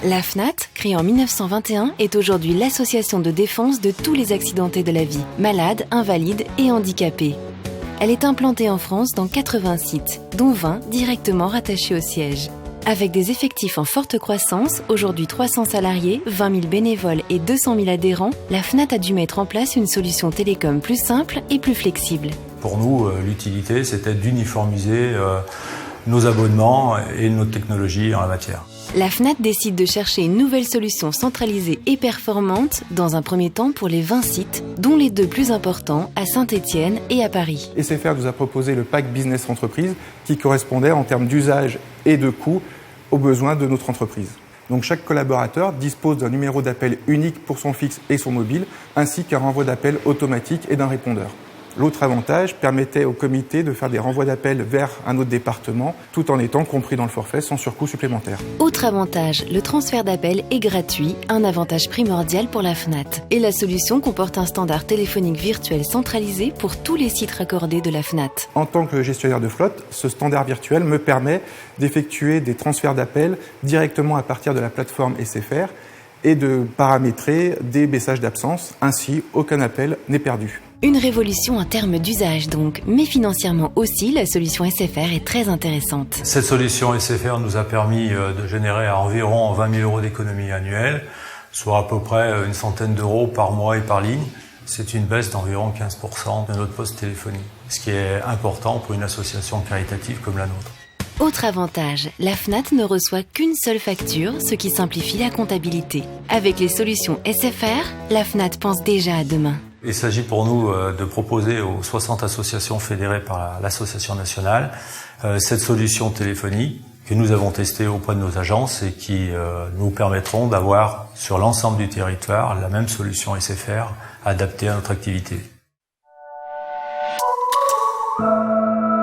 La FNAT, créée en 1921, est aujourd'hui l'association de défense de tous les accidentés de la vie, malades, invalides et handicapés. Elle est implantée en France dans 80 sites, dont 20 directement rattachés au siège. Avec des effectifs en forte croissance, aujourd'hui 300 salariés, 20 000 bénévoles et 200 000 adhérents, la FNAT a dû mettre en place une solution télécom plus simple et plus flexible. Pour nous, l'utilité, c'était d'uniformiser nos abonnements et notre technologie en la matière. La FNAT décide de chercher une nouvelle solution centralisée et performante, dans un premier temps pour les 20 sites, dont les 2 plus importants, à Saint-Étienne et à Paris. SFR nous a proposé le pack Business Entreprise qui correspondait en termes d'usage et de coût aux besoins de notre entreprise. Donc chaque collaborateur dispose d'un numéro d'appel unique pour son fixe et son mobile, ainsi qu'un renvoi d'appel automatique et d'un répondeur. L'autre avantage permettait au comité de faire des renvois d'appels vers un autre département, tout en étant compris dans le forfait sans surcoût supplémentaire. Autre avantage, le transfert d'appels est gratuit, un avantage primordial pour la FNAT. Et la solution comporte un standard téléphonique virtuel centralisé pour tous les sites raccordés de la FNAT. En tant que gestionnaire de flotte, ce standard virtuel me permet d'effectuer des transferts d'appels directement à partir de la plateforme SFR et de paramétrer des messages d'absence. Ainsi, aucun appel n'est perdu. Une révolution en termes d'usage donc, mais financièrement aussi, la solution SFR est très intéressante. Cette solution SFR nous a permis de générer environ 20 000 euros d'économie annuelle, soit à peu près une centaine d'euros par mois et par ligne. C'est une baisse d'environ 15% de notre poste téléphonie, ce qui est important pour une association caritative comme la nôtre. Autre avantage, la FNAT ne reçoit qu'une seule facture, ce qui simplifie la comptabilité. Avec les solutions SFR, la FNAT pense déjà à demain. Il s'agit pour nous de proposer aux 60 associations fédérées par l'association nationale cette solution téléphonique que nous avons testée auprès de nos agences et qui nous permettront d'avoir sur l'ensemble du territoire la même solution SFR adaptée à notre activité.